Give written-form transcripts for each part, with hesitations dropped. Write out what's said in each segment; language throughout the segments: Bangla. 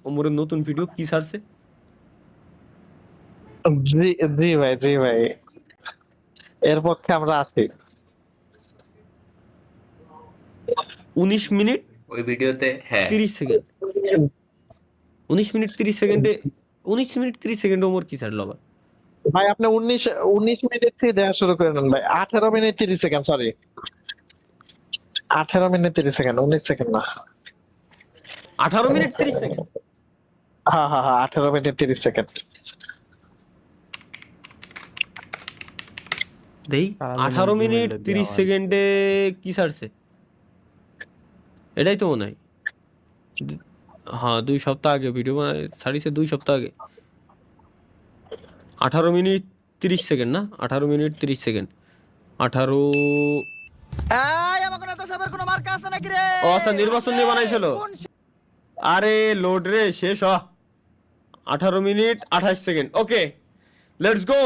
ওমরের নতুন ভিডিও কি ছাড়ছে? জি জি ভাই, জি ভাই, এর পক্ষে আমরা আছি। 19 মিনিট ওই ভিডিওতে হ্যাঁ 30 সেকেন্ড, 19 মিনিট 30 সেকেন্ডে, 19 মিনিট 30 সেকেন্ডে ওমর কি ছাড়লো আবার? ভাই আপনি 19 মিনিট থেকে দেওয়া শুরু করে নেন ভাই। 18 minute 30 second, sorry 18 minute 30 second, 19 second না। 18 মিনিট 30 সেকেন্ড। হ্যাঁ হ্যাঁ হ্যাঁ, 18 মিনিট 30 সেকেন্ড। দেই 18 মিনিট 30 সেকেন্ডে কি ছাড়ছে? এটাই তো মনে হয়। হ্যাঁ 2 সপ্তাহ আগে ভিডিও ছাড়িছে, 2 সপ্তাহ আগে। 18 মিনিট 30 সেকেন্ড না, 18 মিনিট 30 সেকেন্ড, 18। এই আমার কোন এত সবার কোন মার্কা আছে নাকি রে? ও আচ্ছা, নির্বাচন নিয়ে বানাইছিল। আরে লোড রে, শেষ হ। 18 minute 28 second. Okay, let's go.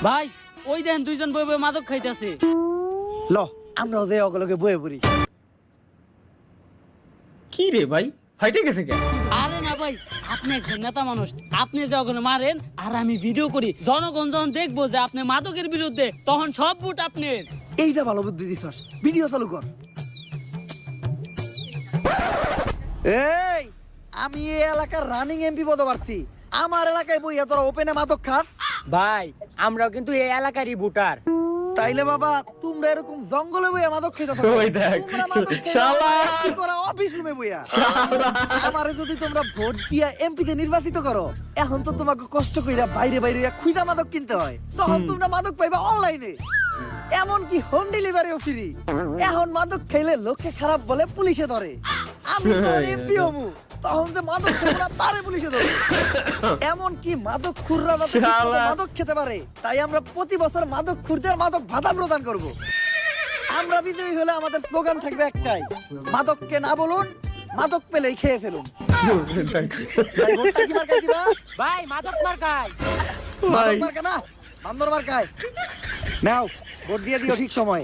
ভাই ওই দেন দুইজন বই বই মাদক খাইতেছে। ল আমরাও যে অগলকে বয়ে পড়ি। কি রে ভাই, ফাইটে গেছে কেন? আরে না ভাই, আপনি একজন নেতা মানুষ, আপনি যে ওখানে মারেন আর আমি ভিডিও করি, জনগণ যখন দেখবো যে আপনি মাদকের বিরুদ্ধে, তখন সব ভোট আপনার। এইটা ভালো বুদ্ধি দিছস, ভিডিও চালু কর। এই আমি এই এলাকার রানিং এমপি পদপ্রার্থী, আমার এলাকায় বইয়া তোরা ওপেনে মাদক খাস? ভাই আমরাও কিন্তু এই এলাকারই ভোটার। তাইলে বাবা তোমরা এরকম জঙ্গলে বইয়া মাদক খাইতাছ? ওই দেখ, তোমরা মাদক শালা। কি করা অফিস রুমে বইয়া? আমারে যদি তোমরা ভোট দিয়া এমপি তে নির্বাচিত করো, এখন তো তোমাকে কষ্ট কইরা বাইরে বাইরে খুইদা মাদক কিনতে হয়, তখন তোমরা মাদক পাইবা অনলাইনে, এমন কি হোম ডেলিভারিও ফ্রি। এখন মাদক খাইলে লোকে খারাপ বলে পুলিশে ধরে, আমি তো এমপি হমু, তখন যে মাদক খাবো না তারে পুলিশে ধরে। এমন কি মাদক খুররা যাতে ঠিকমতো মাদক খেতে পারে, তাই আমরা প্রতি বছর মাদক খুরদের মাদক ভাতা প্রদান করব। আমরা বিজয়ী হলে আমাদের স্লোগান থাকবে একটাই, মাদককে না বলুন, মাদক পেলেই খেয়ে ফেলুন। তাই ভোটটা কি মার্কায় দিবা? ভাই মাদক মার্কায়। মাদক মার্কা না, বান্দর মার্কায়। নাও ভোট দিয়ে দিও ঠিক সময়।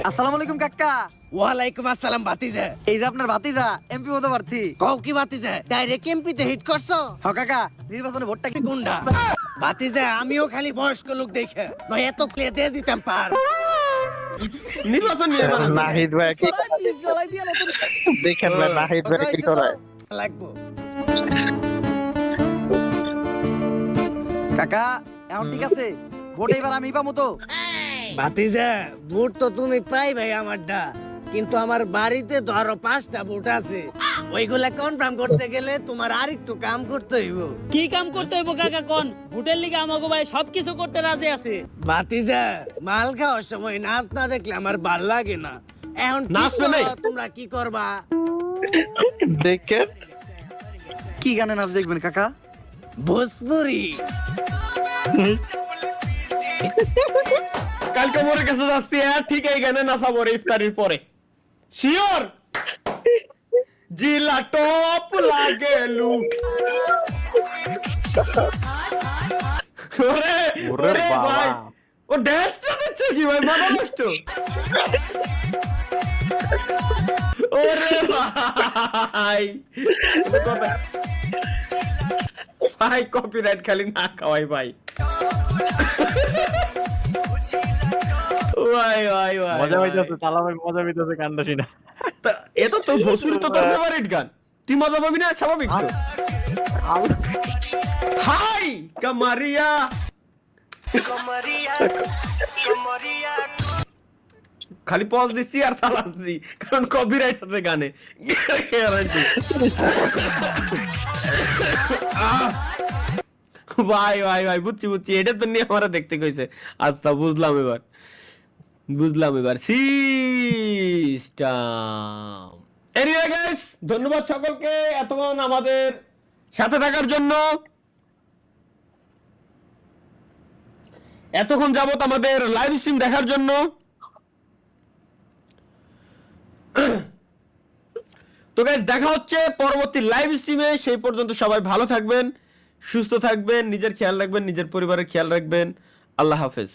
আসসালামু আলাইকুম কাকা। ওয়ালাইকুম আসসালাম ভাতিজা। এই যে আপনার ভাতিজা এমপি পদপ্রার্থী। কও কি ভাতিজা, ডাইরেক্ট এমপিতে হিট করছো? হ কাকা, নির্বাচনে ভোটটা কি গুন্ডা ভাতিজা, আমিও খালি বয়স্ক লোক দেখে নয় এত ক্লিয়ার দিয়ে দিতাম পার। নির্বাচন নিয়ে বানাইছে। নাহিদ ভাই কি জ্বালাই দিয়ে নতুন দেখেন ভাই, নাহিদ ভাই কি করে। লাগবো কাকা, এখন ঠিক আছে, ভোট এবার আমি পাবো তো? ভাতিজা, ভোট তো তুমি পাই ভাই আমারটা, কিন্তু আমার বাড়িতে তো আরো 5টা ভোট আছে, ওইগুলা কনফার্ম করতে গেলে তোমার আর একটু কাম করতে হইব। কি কাম করতে হইব কাকা কোন? ভোটের লিগে আমাকে ভাই সবকিছু করতে রাজি আছে। ভাতিজা, মাল খাওয়ার সময় নাচ না দেখলে আমার ভাল লাগে না। এখন কি নাচবে নাই? করো, তোমরা কি করবা? দেখেন কি গানে নাচ দেখবেন কাকা? ভোজপুরি। কালকে মোর কাছে যাচ্ছি, হ্যাঁ ঠিক এই গানে নাচাবো রে ইফতারির পরে, শিওর। জিলা টপ লাগেলু। ওরে ওরে ভাই, ও ড্যান্সটা দিচ্ছে কি ভাই, মাথা নষ্ট। ওরে ভাই ভাই, কপিরাইট খালি না খাওয়াই ভাই। ভাই ভাই ভাই মজা হইতাছে, তালা ভাই মজা হইতাছে গানটা শুনে। এ তো তোর ভোজপুরি তো তোর ফেভারিট গান, তুই মজা পাবি না, স্বাভাবিক তো। হাই কামারিয়া, খালি পজ দিচ্ছি আর চালাচ্ছি, কারণ কপিরাইট আছে গানে। ভাই ভাই ভাই, বুঝছি বুঝছি, এটা তো নিয়ে আমরা দেখতে কইছে। আচ্ছা বুঝলাম এবার, বুঝলাম এবার সিস্টেম। এনিওয়ে গাইস, ধন্যবাদ সকলকে এতক্ষণ আমাদের সাথে থাকার জন্য, এতক্ষণ যাবত আমাদের লাইভ স্ট্রিম দেখার জন্য। তো গাইস, দেখা হচ্ছে পরবর্তী লাইভ স্ট্রিমে। সেই পর্যন্ত সবাই ভালো থাকবেন, সুস্থ থাকবেন, নিজের খেয়াল রাখবেন, নিজের পরিবারের খেয়াল রাখবেন। আল্লাহ হাফেজ।